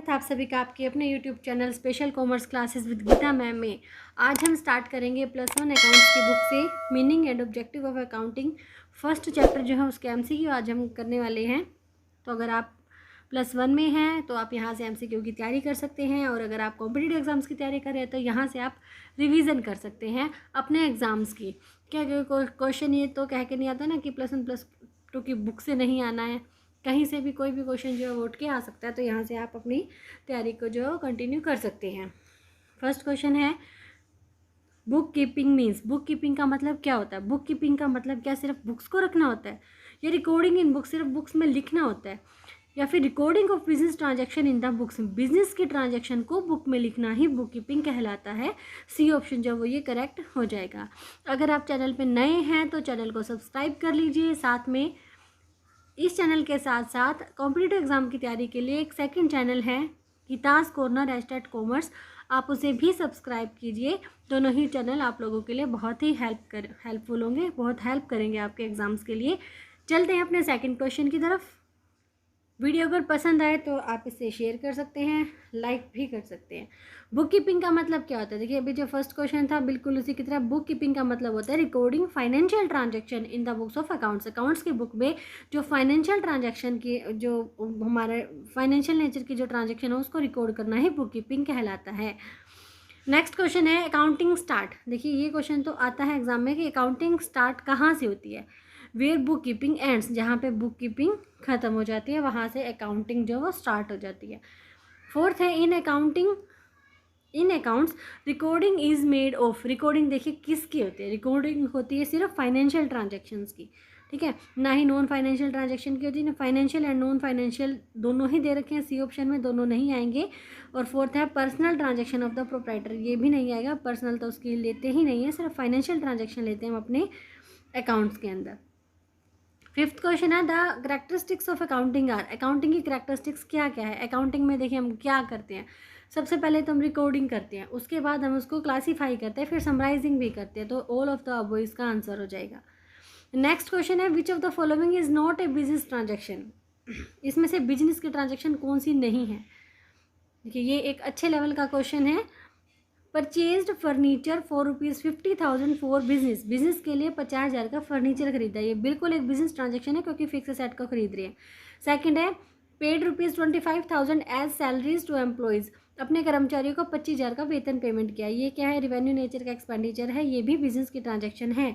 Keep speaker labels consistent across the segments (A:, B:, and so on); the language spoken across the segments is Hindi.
A: आप सभी का आपके अपने YouTube channel special commerce classes with Geeta ma'am में आज हम स्टार्ट करेंगे +1 अकाउंट्स की बुक से meaning and objective of accounting. First chapter जो है उसके एमसीक्यू आज हम करने वाले हैं। तो अगर आप +1 में हैं तो आप यहाँ से एमसीक्यू की तैयारी कर सकते हैं, और अगर आप कॉम्पिटिटिव एग्जाम्स की तैयारी कर रहे हैं तो यहाँ से आप रिवीजन कर सकते हैं अपने एग्ज़ाम्स की। क्या क्वेश्चन ये तो कह के नहीं आता ना कि +1 +2 की बुक से नहीं आना है, कहीं से भी कोई भी क्वेश्चन जो है वो उठ के आ सकता है। तो यहाँ से आप अपनी तैयारी को जो कंटिन्यू कर सकते हैं। फर्स्ट क्वेश्चन है book keeping means. Book keeping का मतलब क्या होता है? बुक कीपिंग का मतलब क्या सिर्फ बुक्स को रखना होता है, या रिकॉर्डिंग इन बुक्स सिर्फ बुक्स में लिखना होता है, या फिर recording of business transaction in the books, business की ट्रांजैक्शन को बुक में लिखना ही बुक कीपिंग कहलाता है। सी ऑप्शन जो वो ये करेक्ट हो जाएगा। अगर आप चैनल पे नए हैं तो चैनल को सब्सक्राइब कर लीजिए। साथ में इस चैनल के साथ साथ कॉम्पिटिटिव एग्ज़ाम की तैयारी के लिए एक सेकंड चैनल है गीतास कॉर्नर #कॉमर्स, आप उसे भी सब्सक्राइब कीजिए। दोनों ही चैनल आप लोगों के लिए बहुत ही हेल्पफुल होंगे, बहुत हेल्प करेंगे आपके एग्ज़ाम्स के लिए। चलते हैं अपने सेकंड क्वेश्चन की तरफ। वीडियो अगर पसंद आए तो आप इसे शेयर कर सकते हैं, लाइक भी कर सकते हैं। बुक कीपिंग का मतलब क्या होता है? देखिए अभी जो फर्स्ट क्वेश्चन था बिल्कुल उसी की तरह बुक कीपिंग का मतलब होता है recording financial transaction in the books of accounts. Accounts की बुक में जो फाइनेंशियल ट्रांजैक्शन की जो हमारे फाइनेंशियल नेचर की जो ट्रांजैक्शन है उसको रिकॉर्ड करना ही बुक कीपिंग कहलाता है। नेक्स्ट क्वेश्चन है अकाउंटिंग स्टार्ट। देखिए ये क्वेश्चन तो आता है एग्जाम में कि अकाउंटिंग स्टार्ट कहाँ से होती है? वेयर बुक कीपिंग एंड्स, जहाँ पे बुक कीपिंग ख़त्म हो जाती है वहाँ से अकाउंटिंग जो वो स्टार्ट हो जाती है। फोर्थ है in accounts recording is made of. Recording देखिए किसकी होती है? रिकॉर्डिंग होती है सिर्फ फाइनेंशियल ट्रांजेक्शन्स की, ठीक है, ना ही नॉन फाइनेंशियल ट्रांजेक्शन की होती है। ना फाइनेंशियल एंड नॉन फाइनेंशियल दोनों ही दे रखे हैं, सी ऑप्शन में दोनों नहीं आएंगे। और फोर्थ है personal transaction of the proprietor, ये भी नहीं आएगा, पर्सनल तो उसकी लेते ही नहीं है, सिर्फ फाइनेंशियल ट्रांजेक्शन लेते हैं हम अपने अकाउंट्स के अंदर। फिफ्थ क्वेश्चन है the characteristics of accounting are. Accounting की करेक्टरिस्टिक्स क्या क्या है? अकाउंटिंग में देखिए हम क्या करते हैं, सबसे पहले तो हम रिकॉर्डिंग करते हैं, उसके बाद हम उसको क्लासीफाई करते हैं, फिर समराइजिंग भी करते हैं। तो ऑल ऑफ द अबव इसका आंसर हो जाएगा। नेक्स्ट क्वेश्चन है which of the following is not A business transaction. इसमें से बिजनेस की ट्रांजेक्शन कौन सी नहीं है? देखिए ये एक अच्छे लेवल का क्वेश्चन है। Purchased furniture for ₹50,000 for business. Business के लिए 50,000 का फर्नीचर खरीदा, ये बिल्कुल एक बिजनेस ट्रांजेक्शन है क्योंकि फिक्स सेट को खरीद रहे हैं। सेकंड है paid ₹25,000 as salaries to employees. अपने कर्मचारियों को 25,000 का वेतन पेमेंट किया, ये क्या है? रेवेन्यू नेचर का एक्सपेंडिचर है, ये भी बिजनेस की ट्रांजेक्शन है।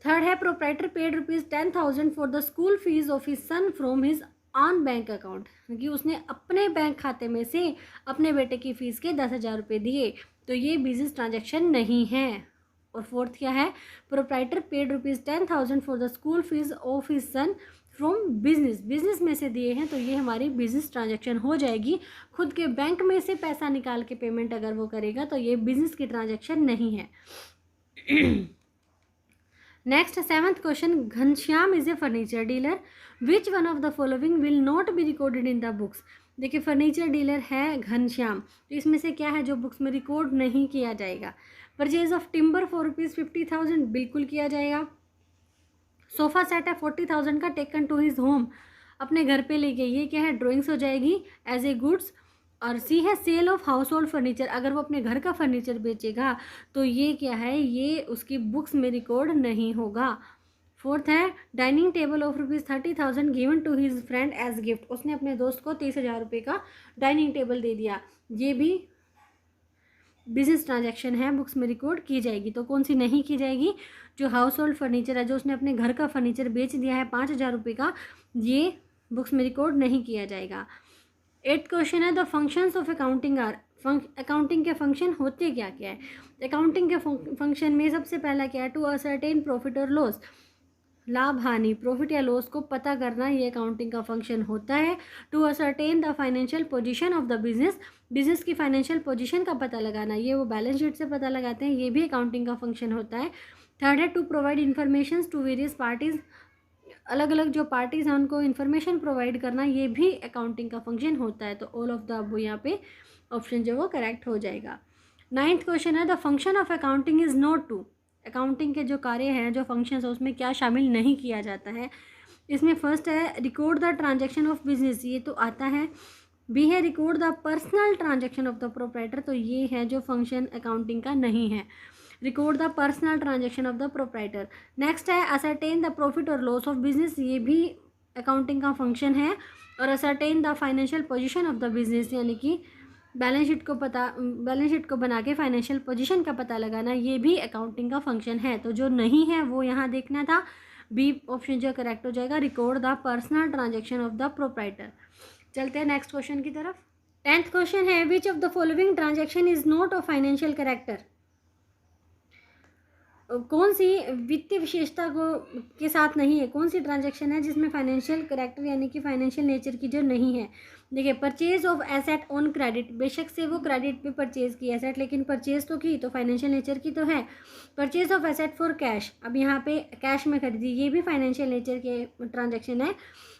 A: थर्ड है proprietor paid ₹10,000 for the school fees of his sun from his on bank account, क्योंकि उसने अपने बैंक खाते में से अपने बेटे की फ़ीस के 10,000 रुपये दिए, तो ये बिजनेस ट्रांजैक्शन नहीं है। और फोर्थ क्या है? Proprietor paid ₹10,000 for the school fees of his sun from business. Business में से दिए हैं तो ये हमारी बिजनेस ट्रांजैक्शन हो जाएगी। खुद के बैंक में से पैसा निकाल के पेमेंट अगर वो करेगा तो ये बिजनेस की ट्रांजैक्शन नहीं है। Next seventh question Ghanshyam is a furniture dealer, which one of the following will not be recorded in the books. देखिए फर्नीचर डीलर है घनश्याम, तो इसमें से क्या है जो बुक्स में रिकॉर्ड नहीं किया जाएगा? परचेज ऑफ टिम्बर फॉर ₹50,000 बिल्कुल किया जाएगा। सोफ़ा सेट है 40,000 का टेकन टू हिज होम, अपने घर पे ले गए, ये क्या है? ड्राइंग्स हो जाएगी एज ए गुड्स। और सी है sale of household furniture, अगर वो अपने घर का फर्नीचर बेचेगा तो ये क्या है? ये उसकी बुक्स में रिकॉर्ड नहीं होगा। फोर्थ है dining table of ₹30,000 given to his friend as gift, उसने अपने दोस्त को 30,000 रुपये का डाइनिंग टेबल दे दिया, ये भी बिजनेस ट्रांजैक्शन है, बुक्स में रिकॉर्ड की जाएगी। तो कौन सी नहीं की जाएगी? जो हाउस होल्ड फर्नीचर है, जो उसने अपने घर का फर्नीचर बेच दिया है 5,000 रुपये का, ये बुक्स में रिकॉर्ड नहीं किया जाएगा। 8th क्वेश्चन है the functions of accounting are. Accounting के फंक्शन होते क्या क्या है? अकाउंटिंग के फंक्शन में सबसे पहला क्या है? टू असर्टेन प्रॉफिट और लॉस, लाभ हानि, प्रॉफिट या लॉस को पता करना, ये अकाउंटिंग का फंक्शन होता है। To ascertain the financial position of the business, business की फाइनेंशियल पोजीशन का पता लगाना, ये वो बैलेंस शीट से पता लगाते हैं, ये भी अकाउंटिंग का फंक्शन होता है। थर्ड है to provide information to various parties, अलग अलग जो पार्टीज़ हैं उनको इन्फॉर्मेशन प्रोवाइड करना, ये भी अकाउंटिंग का फंक्शन होता है। तो ऑल ऑफ द अबव यहाँ पे ऑप्शन जो वो करेक्ट हो जाएगा। 9th क्वेश्चन है the function of accounting is not to. Accounting के जो कार्य हैं, जो फंक्शंस है, उसमें क्या शामिल नहीं किया जाता है? इसमें फर्स्ट है record the transaction of business, ये तो आता है। बी है record the personal transaction of the proprietor, तो ये है जो फंक्शन अकाउंटिंग का नहीं है, record the personal transaction of the proprietor. Next है असरटेन द प्रॉफिट और लॉस ऑफ बिजनेस, ये भी अकाउंटिंग का फंक्शन है। और ascertain the financial position of the business, यानी कि बैलेंस शीट को बना के फाइनेंशियल पोजीशन का पता लगाना, ये भी अकाउंटिंग का फंक्शन है। तो जो नहीं है वो यहाँ देखना था, बी ऑप्शन जो करेक्ट हो जाएगा, record the personal transaction of the proprietor. चलते हैं नेक्स्ट क्वेश्चन की तरफ। 10th क्वेश्चन है which of the following transaction is not of financial character, कौन सी वित्तीय विशेषता को के साथ नहीं है, कौन सी ट्रांजैक्शन है जिसमें फाइनेंशियल कैरेक्टर यानी कि फाइनेंशियल नेचर की जो नहीं है। देखिए purchase of asset on credit, बेशक से वो क्रेडिट पे परचेज की एसेट, लेकिन परचेज तो की, तो फाइनेंशियल नेचर की तो है। Purchase of asset for cash, अब यहाँ पे कैश में खरीदी, ये भी फाइनेंशियल नेचर के ट्रांजेक्शन है।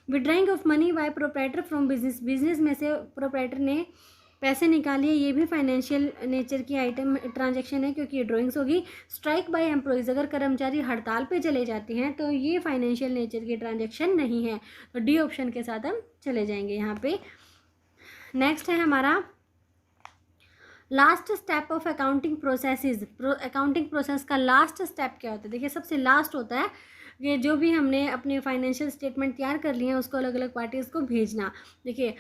A: Withdrawing of money by proprietor from business, business में से प्रोप्राइटर ने पैसे निकालिए, ये भी फाइनेंशियल नेचर की आइटम ट्रांजैक्शन है क्योंकि ये ड्राइंग्स होगी। स्ट्राइक बाय एम्प्लॉयज़, अगर कर्मचारी हड़ताल पे चले जाते हैं तो ये फाइनेंशियल नेचर की ट्रांजैक्शन नहीं है, तो डी ऑप्शन के साथ हम चले जाएंगे यहाँ पे। नेक्स्ट है हमारा last step of accounting processes, accounting process का लास्ट स्टेप क्या होता है। देखिए सबसे लास्ट होता है ये जो भी हमने अपने फाइनेंशियल स्टेटमेंट तैयार कर लिए हैं उसको अलग अलग पार्टीज़ को भेजना। देखिए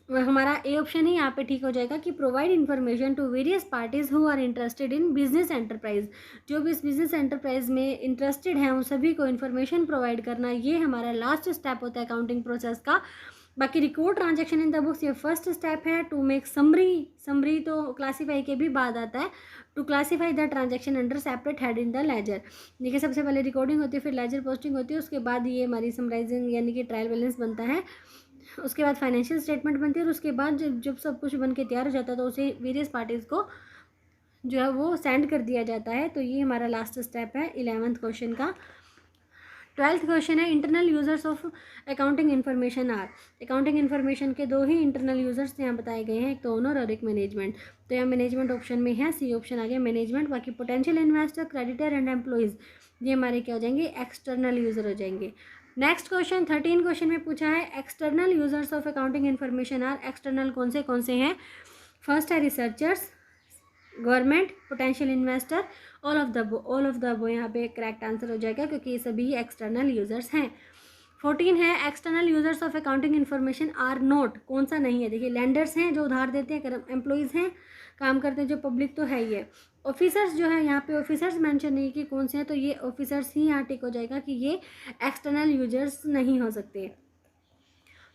A: हमारा ए ऑप्शन ही यहाँ पे ठीक हो जाएगा कि provide information to various parties who are interested in business enterprise, जो भी इस बिजनेस एंटरप्राइज में इंटरेस्टेड हैं उन सभी को इन्फॉर्मेशन प्रोवाइड करना, ये हमारा लास्ट स्टेप होता है अकाउंटिंग प्रोसेस का। बाकी record transaction in the books ये फर्स्ट स्टेप है। टू मेक समरी तो क्लासीफाई के भी बाद आता है। To classify the transaction under separate head in the ledger, देखिए सबसे पहले रिकॉर्डिंग होती है, फिर लेजर पोस्टिंग होती है, उसके बाद ये हमारी समराइजिंग यानी कि ट्रायल बैलेंस बनता है, उसके बाद फाइनेंशियल स्टेटमेंट बनती है, और उसके बाद जब सब कुछ बन के तैयार हो जाता है तो उसे वेरियस पार्टीज़ को जो है वो सेंड कर दिया जाता है। तो ये हमारा लास्ट स्टेप है 11th क्वेश्चन का। 12th क्वेश्चन है internal users of accounting information are, accounting information के दो ही इंटरनल यूजर्स यहाँ बताए गए हैं, एक तो ओनर और एक मैनेजमेंट। तो यहाँ मैनेजमेंट ऑप्शन में है, सी ऑप्शन आ गया मैनेजमेंट। बाकी potential investor, creditor and employees ये हमारे क्या हो जाएंगे, एक्सटर्नल यूजर हो जाएंगे। नेक्स्ट क्वेश्चन 13 क्वेश्चन में पूछा है external users of accounting information are, external कौन से हैं। फर्स्ट है researchers, government, potential investor, all of the above यहाँ पे करेक्ट आंसर हो जाएगा क्योंकि ये सभी एक्सटर्नल यूजर्स हैं। 14 है external users of accounting information are not, कौन सा नहीं है। देखिए लेंडर्स हैं जो उधार देते हैं, एम्प्लॉइज़ हैं काम करते हैं, जो पब्लिक तो है ही है। ऑफिसर्स जो है यहाँ पे ऑफिसर्स मेंशन नहीं कि कौन से हैं, तो ये ऑफिसर्स ही यहाँ टिक हो जाएगा कि ये एक्सटर्नल यूजर्स नहीं हो सकते।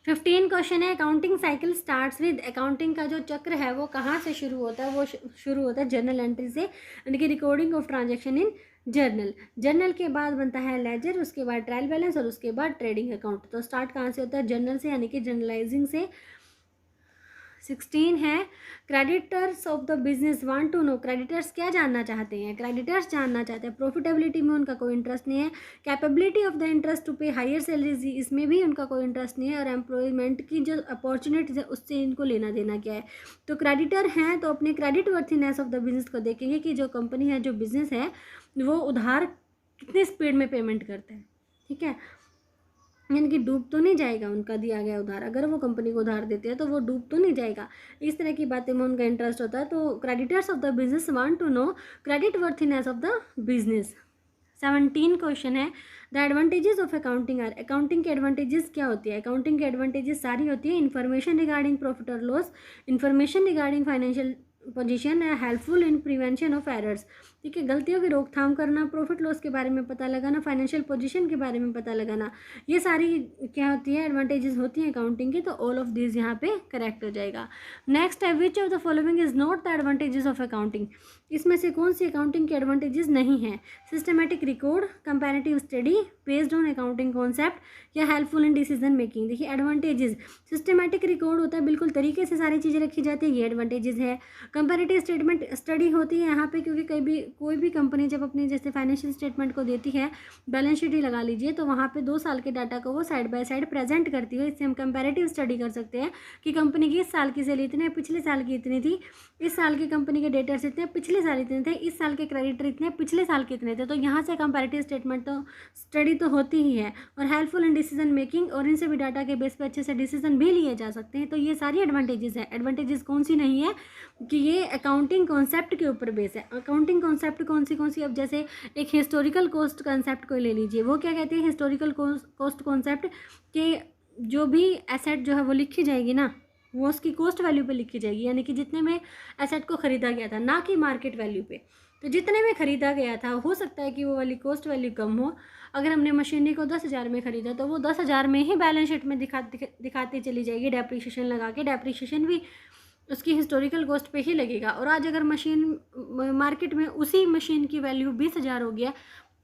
A: 15 क्वेश्चन है accounting cycle starts with, accounting का जो चक्र है वो कहाँ से शुरू होता है, वो शुरू होता है जर्नल एंट्री से, यानी कि recording of transaction in journal के बाद बनता है लेजर, उसके बाद ट्रायल बैलेंस और उसके बाद ट्रेडिंग अकाउंट। तो स्टार्ट कहाँ से होता है, जर्नल से, यानी कि जर्नलाइजिंग से। 16 है creditors of the business want to know, creditors क्या जानना चाहते हैं, क्रेडिटर्स जानना चाहते हैं प्रॉफिटेबिलिटी में उनका कोई इंटरेस्ट नहीं है, capability of the interest to pay higher salaries इसमें भी उनका कोई इंटरेस्ट नहीं है, और एम्प्लॉयमेंट की जो अपॉर्चुनिटीज है उससे इनको लेना देना क्या है। तो क्रेडिटर हैं तो अपने credit worthiness of the business को देखेंगे कि जो कंपनी है, जो बिजनेस है, वो उधार कितने स्पीड में पेमेंट करते हैं, ठीक है, यानी कि डूब तो नहीं जाएगा उनका दिया गया उधार, अगर वो कंपनी को उधार देते हैं तो वो डूब तो नहीं जाएगा, इस तरह की बातें में उनका इंटरेस्ट होता है। तो creditors of the business want to know creditworthiness of the business. 17 question है the advantages of accounting are, accounting के एडवांटेजेस क्या होती है। अकाउंटिंग के एडवांटेजेस सारी होती है, इन्फॉर्मेशन रिगार्डिंग प्रॉफिट और loss, information regarding financial position है, helpful in prevention of errors, ठीक है, गलतियों की रोकथाम करना, प्रॉफिट लॉस के बारे में पता लगाना, फाइनेंशियल पोजीशन के बारे में पता लगाना, ये सारी क्या होती है, एडवांटेजेस होती हैं अकाउंटिंग की। तो ऑल ऑफ दिस यहाँ पे करेक्ट हो जाएगा। नेक्स्ट है which of the following is not the advantages of accounting, इसमें से कौन सी अकाउंटिंग के एडवांटेजेस नहीं है। Systematic record, comparative study based on accounting concept, या हेल्पफुल इन डिसीजन मेकिंग। देखिए एडवांटेजेस, सिस्टमेटिक रिकॉर्ड होता है, बिल्कुल तरीके से सारी चीज़ें रखी जाती है, ये एडवांटेजेस है। कंपैरेटिव स्टेटमेंट स्टडी होती है यहाँ पे, क्योंकि कोई भी कंपनी जब अपनी जैसे फाइनेंशियल स्टेटमेंट को देती है, बैलेंस शीट ही लगा लीजिए, तो वहाँ पे 2 साल के डाटा को वो साइड बाय साइड प्रेजेंट करती है। इससे हम कंपैरेटिव स्टडी कर सकते हैं कि कंपनी की इस साल की सेल इतने, पिछले साल की इतनी थी, इस साल की कंपनी के डेटर्स इतने, पिछले साल इतने थे, इस साल के क्रेडिटर इतने, पिछले साल के इतने थे। तो यहाँ से कंपैरेटिव स्टेटमेंट तो स्टडी तो होती ही है, और हेल्पफुल इन डिसीजन मेकिंग, और इनसे भी डाटा के बेस पे अच्छे से डिसीजन भी लिए जा सकते हैं। तो ये सारी एडवांटेजेस है। एडवांटेजेस कौन सी नहीं है कि ये अकाउंटिंग कॉन्सेप्ट के ऊपर बेस है। अकाउंटिंग कॉन्सेप्ट कौन सी, अब जैसे एक हिस्टोरिकल कॉस्ट कॉन्सेप्ट को ले लीजिए, वो क्या कहते हैं, हिस्टोरिकल कॉस्ट कॉन्सेप्ट के जो भी एसेट जो है वो लिखी जाएगी ना, वो उसकी कॉस्ट वैल्यू पे लिखी जाएगी, यानी कि जितने में एसेट को ख़रीदा गया था, ना कि मार्केट वैल्यू पे। तो जितने में ख़रीदा गया था हो सकता है कि वो वाली कॉस्ट वैल्यू कम हो। अगर हमने मशीनरी को 10,000 में ख़रीदा तो वो 10,000 में ही बैलेंस शीट में दिखाती चली जाएगी, डेप्रीशिएशन लगा के। डेप्रीशिएशन भी उसकी हिस्टोरिकल कॉस्ट पे ही लगेगा। और आज अगर मशीन मार्केट में उसी मशीन की वैल्यू 20,000 हो गया,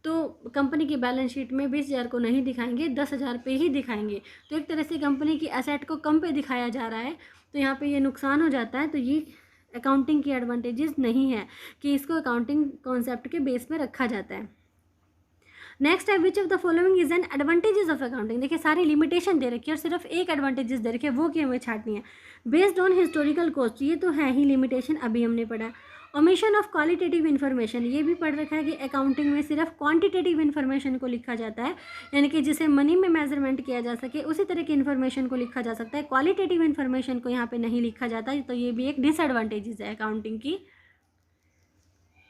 A: तो कंपनी की बैलेंस शीट में 20,000 को नहीं दिखाएंगे, 10,000 पे ही दिखाएंगे। तो एक तरह से कंपनी की एसेट को कम पे दिखाया जा रहा है, तो यहाँ पे ये नुकसान हो जाता है। तो ये अकाउंटिंग की एडवांटेजेस नहीं है कि इसको अकाउंटिंग कॉन्सेप्ट के बेस पे रखा जाता है। नेक्स्ट है which of the following is an advantages of accounting. देखिए सारी लिमिटेशन दे रखी है और सिर्फ एक एडवांटेजेस दे रखी है, वो कि हमें छाटनी है। बेस्ड ऑन हिस्टोरिकल कॉस्ट, ये तो है ही लिमिटेशन, अभी हमने पढ़ा। ओमिशन ऑफ क्वालिटेटिव इन्फॉर्मेशन, ये भी पढ़ रखा है कि अकाउंटिंग में सिर्फ क्वांटिटेटिव इन्फॉर्मेशन को लिखा जाता है, यानी कि जिसे मनी में मेजरमेंट किया जा सके उसी तरह की इन्फॉर्मेशन को लिखा जा सकता है। क्वालिटेटिव इन्फॉर्मेशन को यहाँ पे नहीं लिखा जाता, तो ये भी एक डिसएडवांटेजेस है अकाउंटिंग की।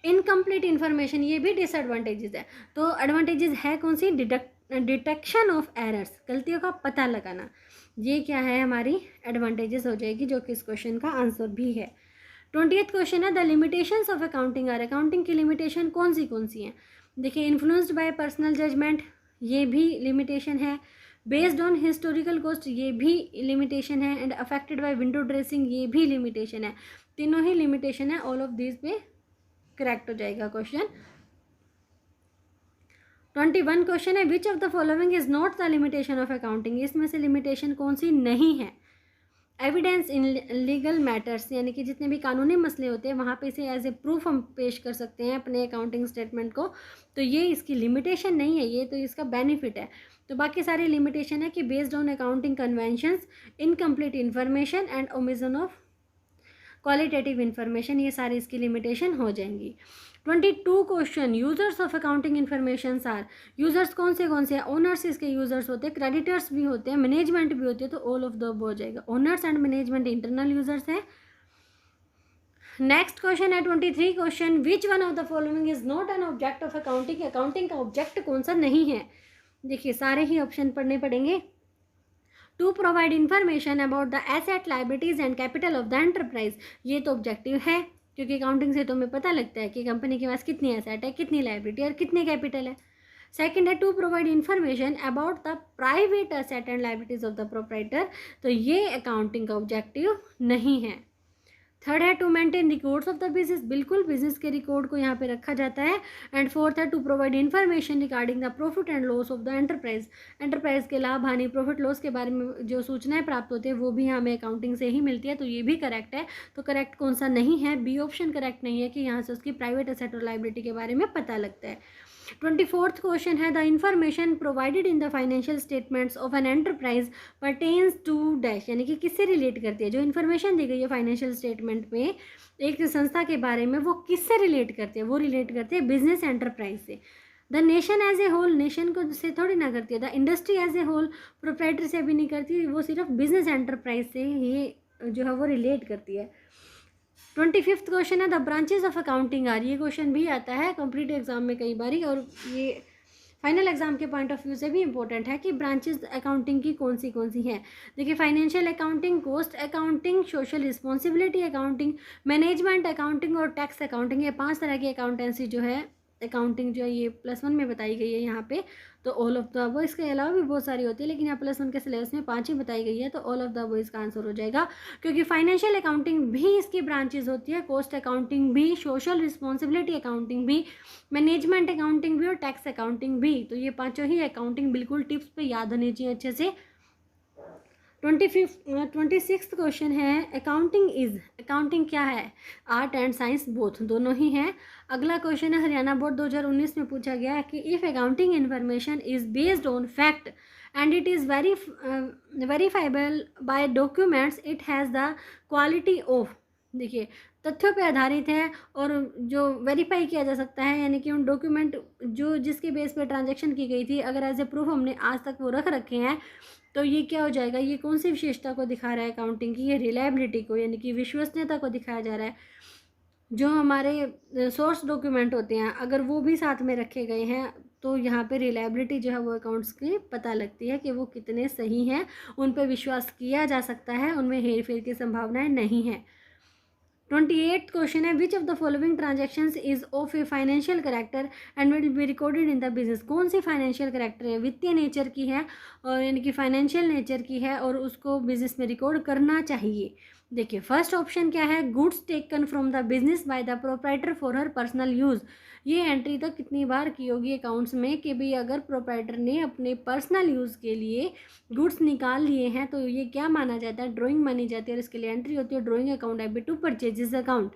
A: इनकम्प्लीट इन्फॉर्मेशन, ये भी डिसएडवांटेजेस है। तो एडवांटेजेस है कौन सी, डिटेक्शन ऑफ एरर्स, गलतियों का पता लगाना, ये क्या है हमारी एडवांटेजेस हो जाएगी, जो कि इस क्वेश्चन का आंसर भी है। 20th क्वेश्चन है the limitations of accounting are. Accounting की लिमिटेशन कौन सी हैं। देखिए इन्फ्लुएंस्ड बाय पर्सनल जजमेंट, ये भी लिमिटेशन है। बेस्ड ऑन हिस्टोरिकल कॉस्ट, ये भी लिमिटेशन है। And affected by window dressing, ये भी लिमिटेशन है। तीनों ही लिमिटेशन है, ऑल ऑफ दिस पे करेक्ट हो जाएगा क्वेश्चन। 21 क्वेश्चन है which of the following is not the limitation of accounting. इसमें से लिमिटेशन कौन सी नहीं है। एविडेंस इन लीगल मैटर्स, यानी कि जितने भी कानूनी मसले होते हैं वहाँ पे इसे एज ए प्रूफ हम पेश कर सकते हैं अपने अकाउंटिंग स्टेटमेंट को, तो ये इसकी लिमिटेशन नहीं है, ये तो इसका बेनिफिट है। तो बाकी सारी लिमिटेशन है कि based on accounting conventions, incomplete information and omission of qualitative information, ये सारी इसकी लिमिटेशन हो जाएंगी। 22 question users of accounting information are. Users कौन से हैं, ओनर्स इसके यूजर्स होते हैं, क्रेडिटर्स भी होते हैं, मैनेजमेंट भी होती है, तो ऑल ऑफ द अबव हो जाएगा। Owners and management internal users हैं। नेक्स्ट क्वेश्चन है 23 question which one of the following is not an object of accounting. Accounting का ऑब्जेक्ट कौन सा नहीं है। देखिए सारे ही ऑप्शन पढ़ने पड़ेंगे। To provide information about the asset, liabilities and capital of the enterprise, ये तो ऑब्जेक्टिव है, क्योंकि अकाउंटिंग से तो हमें पता लगता है कि कंपनी के पास कितनी एसेट है, कितनी लाइबिलिटी और कितनी कैपिटल है। सेकंड है to provide information about the private asset and liabilities of the proprietor, तो ये अकाउंटिंग का ऑब्जेक्टिव नहीं है। थर्ड है to maintain records of the business, बिल्कुल बिजनेस के रिकॉर्ड को यहाँ पे रखा जाता है। एंड फोर्थ है to provide information regarding the profit and loss of the enterprise, enterprise के लाभ हानि, प्रॉफिट लॉस के बारे में जो सूचनाएं प्राप्त होती है वो भी हमें अकाउंटिंग से ही मिलती है, तो ये भी करेक्ट है। तो करेक्ट कौन सा नहीं है, बी ऑप्शन करेक्ट नहीं है कि यहाँ से उसकी प्राइवेट एसेट और लाइबिलिटी के बारे में पता लगता है। 24th क्वेश्चन है the information provided in the financial statements of an enterprise pertains to dash, यानी कि किससे रिलेट करती है। जो इन्फॉर्मेशन दी गई है फाइनेंशियल स्टेटमेंट में एक संस्था के बारे में, वो किससे रिलेट करती है, वो रिलेट करती है बिजनेस एंटरप्राइज से। The nation as a whole, nation को से थोड़ी ना करती है। The industry as a whole, proprietor से भी नहीं करती, वो सिर्फ बिजनेस एंटरप्राइज से ही जो है वो रिलेट करती है। 25th क्वेश्चन है the branches of accounting are, ये क्वेश्चन भी आता है कॉम्पिटिटिव एग्जाम में कई बारी, और ये फाइनल एग्जाम के पॉइंट ऑफ व्यू से भी इंपॉर्टेंट है कि ब्रांचेस अकाउंटिंग की कौन सी हैं। देखिए financial accounting, cost accounting, social responsibility accounting, management accounting और टैक्स अकाउंटिंग, ये 5 तरह की अकाउंटेंसी जो है अकाउंटिंग जो है ये +1 में बताई गई है यहाँ पे। तो ऑल ऑफ द अबव, इसके अलावा भी बहुत सारी होती है लेकिन यहाँ +1 के सिलेबस में 5 ही बताई गई है, तो ऑल ऑफ द अबव इसका आंसर हो जाएगा। क्योंकि फाइनेंशियल अकाउंटिंग भी इसकी ब्रांचेज होती है, कॉस्ट अकाउंटिंग भी, सोशल रिस्पॉन्सिबिलिटी अकाउंटिंग भी, मैनेजमेंट अकाउंटिंग भी और टैक्स अकाउंटिंग भी। तो ये 5 ही अकाउंटिंग बिल्कुल टिप्स पे याद होनी चाहिए अच्छे से। 26th क्वेश्चन है अकाउंटिंग क्या है? आर्ट एंड साइंस बोथ, दोनों ही हैं। अगला क्वेश्चन है हरियाणा बोर्ड 2019 में पूछा गया कि if accounting information is based on fact and it is verifiable by documents it has the quality of, देखिए तथ्यों पे आधारित है और जो वेरीफाई किया जा सकता है, यानी कि उन डॉक्यूमेंट जो जिसके बेस पे ट्रांजैक्शन की गई थी अगर एज ए प्रूफ हमने आज तक वो रख रखे हैं तो ये क्या हो जाएगा, ये कौन सी विशेषता को दिखा रहा है अकाउंटिंग की? ये रिलायबिलिटी को, यानी कि विश्वसनीयता को दिखाया जा रहा है। जो हमारे सोर्स डॉक्यूमेंट होते हैं अगर वो भी साथ में रखे गए हैं तो यहाँ पे रिलायबिलिटी जो है वो अकाउंट्स की पता लगती है कि वो कितने सही हैं, उन पे विश्वास किया जा सकता है, उनमें हेर फेर की संभावनाएं नहीं है। 28th क्वेश्चन है which of the following transactions is of a financial character and will be recorded in the business? कौन सी फाइनेंशियल करेक्टर है, वित्तीय नेचर की है और यानी कि फाइनेंशियल नेचर की है और उसको बिजनेस में रिकॉर्ड करना चाहिए? देखिए फर्स्ट ऑप्शन क्या है, goods taken from the business by the proprietor for her personal use. ये एंट्री तो कितनी बार की होगी अकाउंट्स में कि भाई अगर प्रोप्राइटर ने अपने पर्सनल यूज़ के लिए गुड्स निकाल लिए हैं तो ये क्या माना जाता है, ड्राइंग मानी जाती है और इसके लिए एंट्री होती है drawing account debit to purchases account.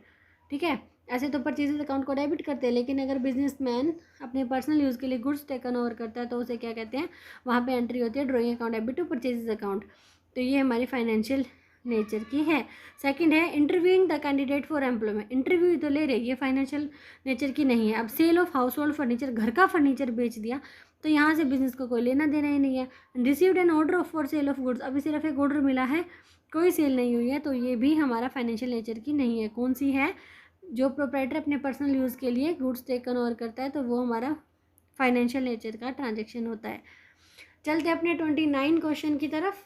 A: ठीक है, ऐसे तो परचेजेस अकाउंट को डेबिट करते हैं, लेकिन अगर बिजनेसमैन अपने पर्सनल यूज़ के लिए गुड्स टेकन ओवर करता है तो उसे क्या कहते हैं, वहाँ पे एंट्री होती है drawing account debit to purchases account. तो ये हमारी फाइनेंशियल नेचर की है। सेकंड है interviewing the candidate for employment, interview तो ले रहे, ये फाइनेंशियल नेचर की नहीं है। अब sale of household furniture, घर का फर्नीचर बेच दिया तो यहाँ से बिजनेस को कोई लेना देना ही नहीं है। Received an order for sale of goods, अभी सिर्फ एक ऑर्डर मिला है, कोई सेल नहीं हुई है, तो ये भी हमारा फाइनेंशियल नेचर की नहीं है। कौन सी है, जो प्रोप्राइटर अपने पर्सनल यूज़ के लिए गुड्स टेकन ओवर करता है तो वो हमारा फाइनेंशियल नेचर का ट्रांजेक्शन होता है। चलते अपने 29 क्वेश्चन की तरफ।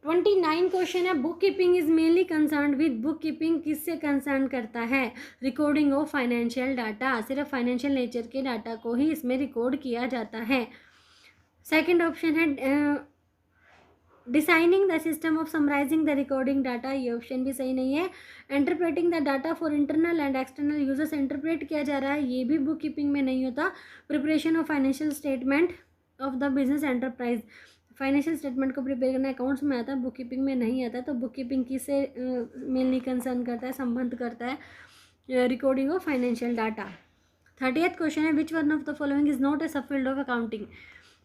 A: 29 क्वेश्चन है book keeping is mainly concern with, book keeping किससे कंसर्न करता है? रिकॉर्डिंग ऑफ फाइनेंशियल डाटा, सिर्फ फाइनेंशियल नेचर के डाटा को ही इसमें रिकॉर्ड किया जाता है। सेकंड ऑप्शन है designing the system of summarising the recording data, ये ऑप्शन भी सही नहीं है। Interpreting the data for internal and external users, interpret किया जा रहा है, ये भी बुक कीपिंग में नहीं होता। Preparation of financial statement of the business enterprise, financial statement को प्रिपेयर करना अकाउंट्स में आता है, बुक कीपिंग में नहीं आता। तो बुक कीपिंग किससे मेनली कंसर्न करता है, संबंध करता है? Recording of financial data. 30th question है which one of the following is not a sub field of accounting?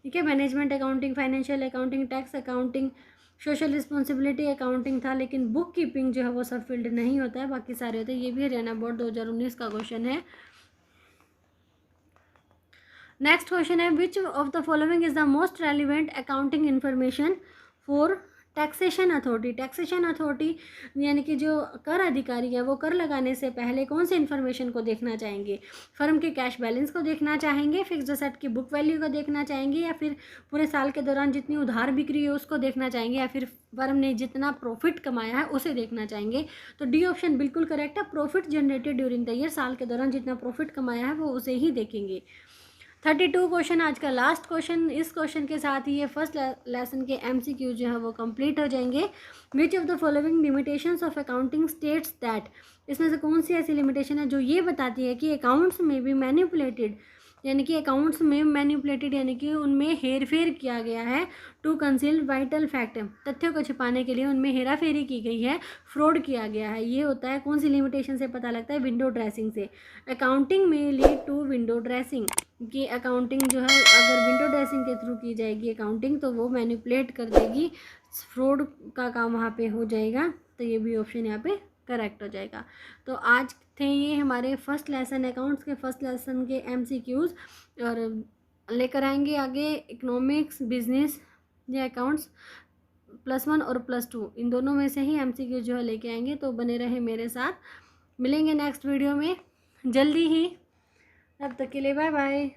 A: ठीक है, management accounting, financial accounting, tax accounting, social responsibility accounting था, लेकिन बुक कीपिंग जो है वो सब फील्ड नहीं होता है, बाकी सारे होते हैं। ये भी हरियाणा बोर्ड 2019 का क्वेश्चन है। नेक्स्ट क्वेश्चन है which of the following is the most relevant accounting information for taxation authority? Taxation authority यानी कि जो कर अधिकारी है वो कर लगाने से पहले कौन से इन्फॉर्मेशन को देखना चाहेंगे? फर्म के कैश बैलेंस को देखना चाहेंगे, फिक्स्ड असेट की बुक वैल्यू को देखना चाहेंगे, या फिर पूरे साल के दौरान जितनी उधार बिक्री है उसको देखना चाहेंगे, या फिर फर्म ने जितना प्रॉफिट कमाया है उसे देखना चाहेंगे? तो डी ऑप्शन बिल्कुल करेक्ट है, profit generated during the year, साल के दौरान जितना प्रॉफिट कमाया है वो उसे ही देखेंगे। 32 क्वेश्चन आज का लास्ट क्वेश्चन। इस क्वेश्चन के साथ ही ये फर्स्ट लेसन के MCQ जो है वो कंप्लीट हो जाएंगे। Which of the following limitations of accounting states that, इसमें से कौन सी ऐसी लिमिटेशन है जो ये बताती है कि अकाउंट्स में भी मैनिपुलेटेड, यानी कि अकाउंट्स में मैनिपुलेटेड यानी कि उनमें हेर फेर किया गया है, टू कंसील वाइटल फैक्ट, तथ्यों को छिपाने के लिए उनमें हेरा फेरी की गई है, फ्रॉड किया गया है। ये होता है कौन सी लिमिटेशन से पता लगता है? विंडो ड्रेसिंग से। अकाउंटिंग में लीड टू विंडो ड्रेसिंग, कि अकाउंटिंग जो है अगर विंडो ड्रेसिंग के थ्रू की जाएगी अकाउंटिंग तो वो मैनिपुलेट कर देगी, फ्रॉड का काम वहाँ पे हो जाएगा। तो ये भी ऑप्शन यहाँ पे करेक्ट हो जाएगा। तो आज थे ये हमारे फर्स्ट लेसन अकाउंट्स के फर्स्ट लेसन के MCQs, और लेकर आएंगे आगे इकोनॉमिक्स, बिजनेस या अकाउंट्स +1 और +2, इन दोनों में से ही MCQ जो है लेके आएंगे। तो बने रहे मेरे साथ, मिलेंगे नेक्स्ट वीडियो में जल्दी ही, तब तक के लिए बाय बाय।